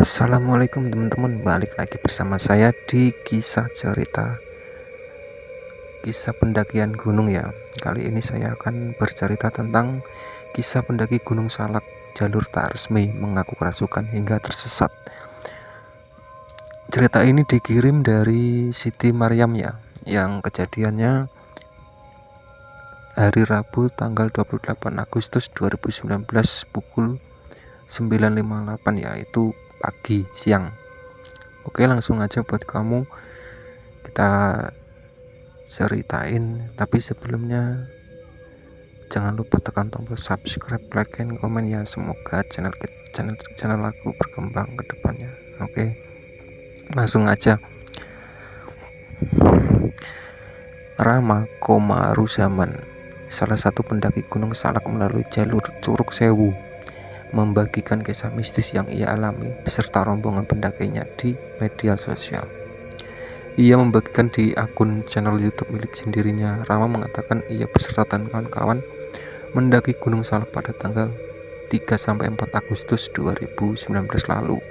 Assalamualaikum teman-teman, balik lagi bersama saya di kisah cerita kisah pendakian gunung ya. Kali ini saya akan bercerita tentang kisah pendaki Gunung Salak jalur tak resmi mengaku kerasukan hingga tersesat. Cerita ini dikirim dari Siti Maryam ya, yang kejadiannya hari Rabu tanggal 28 Agustus 2019 pukul 9.58, yaitu pagi siang. Oke, langsung aja buat kamu kita ceritain, tapi sebelumnya jangan lupa tekan tombol subscribe, like, dan komen ya. Semoga channel aku berkembang ke depannya. Oke, langsung aja. Rama Komaruzaman, salah satu pendaki Gunung Salak melalui jalur Curug Sewu, membagikan kisah mistis yang ia alami beserta rombongan pendakinya di media sosial. Ia membagikan di akun channel YouTube milik sendirinya. Rama mengatakan ia beserta dan kawan-kawan mendaki Gunung Salak pada tanggal 3-4 Agustus 2019 lalu.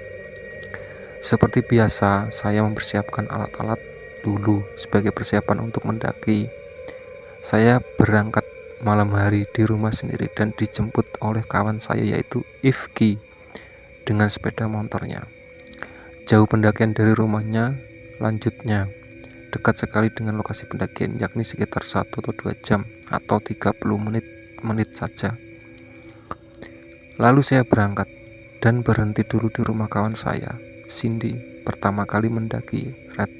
Seperti biasa, saya mempersiapkan alat-alat dulu sebagai persiapan untuk mendaki. Saya berangkat malam hari di rumah sendiri dan dijemput oleh kawan saya yaitu Ifki dengan sepeda motornya. Jauh pendakian dari rumahnya, lanjutnya dekat sekali dengan lokasi pendakian, yakni sekitar 1 atau 2 jam atau 30 menit saja. Lalu saya berangkat dan berhenti dulu di rumah kawan saya, Cindy, pertama kali mendaki Red.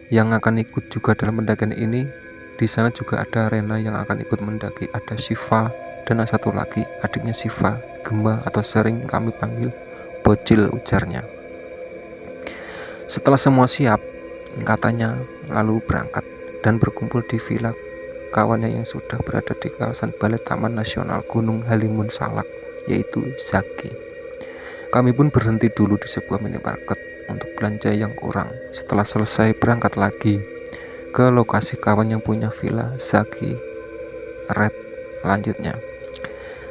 Yang akan ikut juga dalam pendakian ini. Di sana juga ada Rena yang akan ikut mendaki, ada Siva, dan satu lagi adiknya Siva, Gemma atau sering kami panggil Bocil, ujarnya. Setelah semua siap, katanya lalu berangkat dan berkumpul di villa kawannya yang sudah berada di kawasan Balai Taman Nasional Gunung Halimun Salak, yaitu Zaki. Kami pun berhenti dulu di sebuah minimarket untuk belanja yang kurang. Setelah selesai, berangkat lagi ke lokasi kawan yang punya villa Zaki Red. Lanjutnya,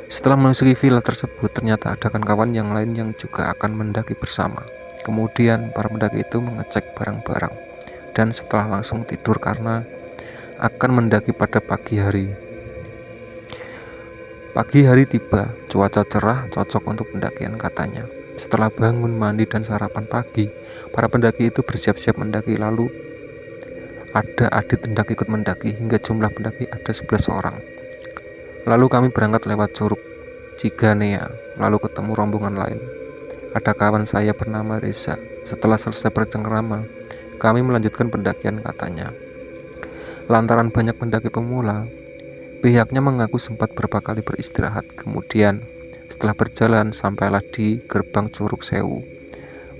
setelah memasuki villa tersebut, ternyata ada kawan yang lain yang juga akan mendaki bersama. Kemudian para pendaki itu mengecek barang-barang dan setelah langsung tidur karena akan mendaki pada pagi hari. Pagi hari tiba, cuaca cerah, cocok untuk pendakian katanya. Setelah bangun, mandi, dan sarapan pagi, para pendaki itu bersiap-siap mendaki. Lalu ada Adit hendak ikut mendaki, hingga jumlah pendaki ada 11 orang. Lalu kami berangkat lewat Curug Ciganea, lalu ketemu rombongan lain. Ada kawan saya bernama Reza. Setelah selesai bercengkrama, kami melanjutkan pendakian katanya. Lantaran banyak pendaki pemula, pihaknya mengaku sempat beberapa kali beristirahat. Kemudian setelah berjalan sampailah di gerbang Curug Sewu.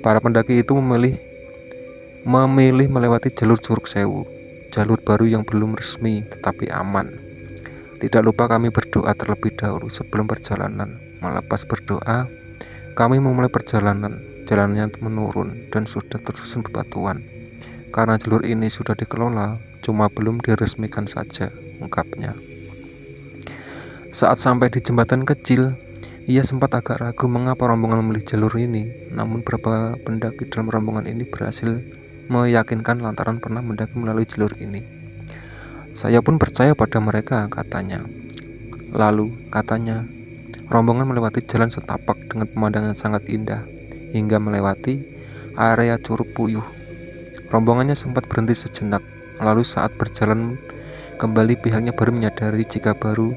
Para pendaki itu memilih melewati jalur Curug Sewu, jalur baru yang belum resmi tetapi aman. Tidak lupa kami berdoa terlebih dahulu sebelum perjalanan. Melepas berdoa, kami memulai perjalanan. Jalannya menurun dan sudah tersusun bebatuan. Karena jalur ini sudah dikelola, cuma belum diresmikan saja, ungkapnya. Saat sampai di jembatan kecil, ia sempat agak ragu mengapa rombongan memilih jalur ini. Namun beberapa pendaki dalam rombongan ini berhasil meyakinkan lantaran pernah mendaki melalui jalur ini. Saya pun percaya pada mereka, katanya. Lalu, katanya, rombongan melewati jalan setapak dengan pemandangan sangat indah, hingga melewati area Curug Puyuh. Rombongannya sempat berhenti sejenak, lalu saat berjalan kembali pihaknya baru menyadari jika baru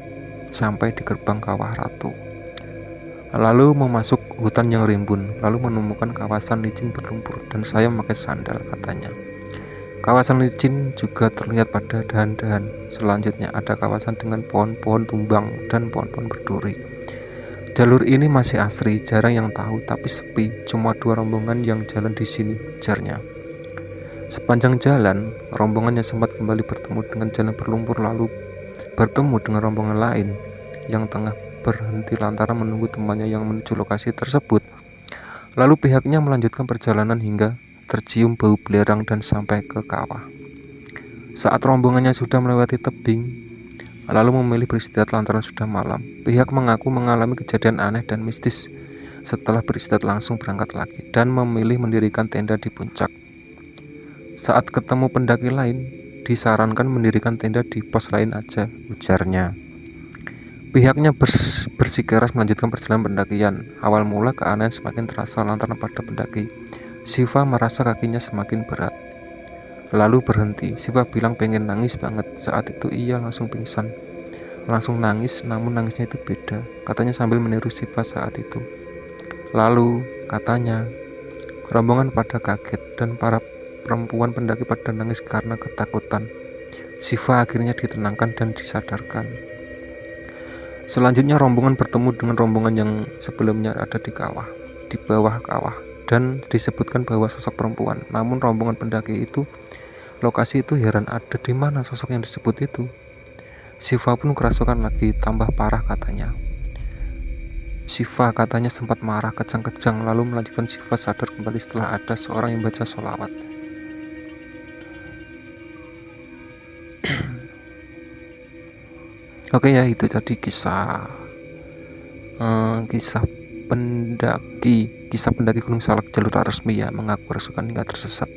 sampai di gerbang Kawah Ratu. Lalu memasuk hutan yang rimbun, lalu menemukan kawasan licin berlumpur dan saya memakai sandal, katanya. Kawasan licin juga terlihat pada dahan-dahan. Selanjutnya ada kawasan dengan pohon-pohon tumbang dan pohon-pohon berduri. Jalur ini masih asri, jarang yang tahu, tapi sepi. Cuma 2 rombongan yang jalan di sini, ujarnya. Sepanjang jalan, rombongannya sempat kembali bertemu dengan jalan berlumpur, lalu bertemu dengan rombongan lain yang tengah berhenti lantaran menunggu temannya yang menuju lokasi tersebut. Lalu pihaknya melanjutkan perjalanan hingga tercium bau belerang dan sampai ke kawah. Saat rombongannya sudah melewati tebing, lalu memilih beristirahat lantaran sudah malam. Pihak mengaku mengalami kejadian aneh dan mistis Setelah beristirahat langsung berangkat lagi dan memilih mendirikan tenda di puncak. Saat ketemu pendaki lain, disarankan mendirikan tenda di pos lain aja, ujarnya. Pihaknya bersikeras melanjutkan perjalanan pendakian. Awal mula keanehan semakin terasa lantaran pada pendaki. Siva merasa kakinya semakin berat. Lalu berhenti. Siva bilang pengen nangis banget. Saat itu ia langsung pingsan. Langsung nangis, namun nangisnya itu beda. Katanya sambil meniru Siva saat itu. Lalu, katanya, rombongan pada kaget dan para perempuan pendaki pada nangis karena ketakutan. Siva akhirnya ditenangkan dan disadarkan. Selanjutnya rombongan bertemu dengan rombongan yang sebelumnya ada di bawah kawah, dan disebutkan bahwa sosok perempuan. Namun rombongan pendaki itu, lokasi itu heran ada di mana sosok yang disebut itu. Siva pun kerasukan lagi, tambah parah katanya. Siva katanya sempat marah kejang-kejang, lalu melanjutkan Siva sadar kembali setelah ada seorang yang baca sholawat. Oke ya, itu tadi kisah pendaki Gunung Salak jalur resmi ya, mengaku rasukan hingga tersesat.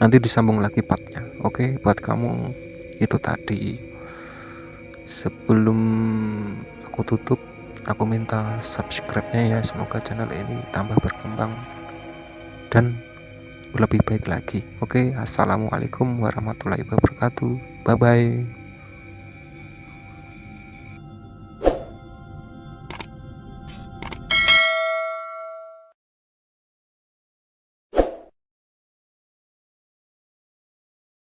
Nanti disambung lagi partnya. Oke, buat kamu itu tadi. Sebelum aku tutup, aku minta subscribe-nya ya, semoga channel ini tambah berkembang dan lebih baik lagi. Oke, assalamualaikum warahmatullahi wabarakatuh. Bye bye.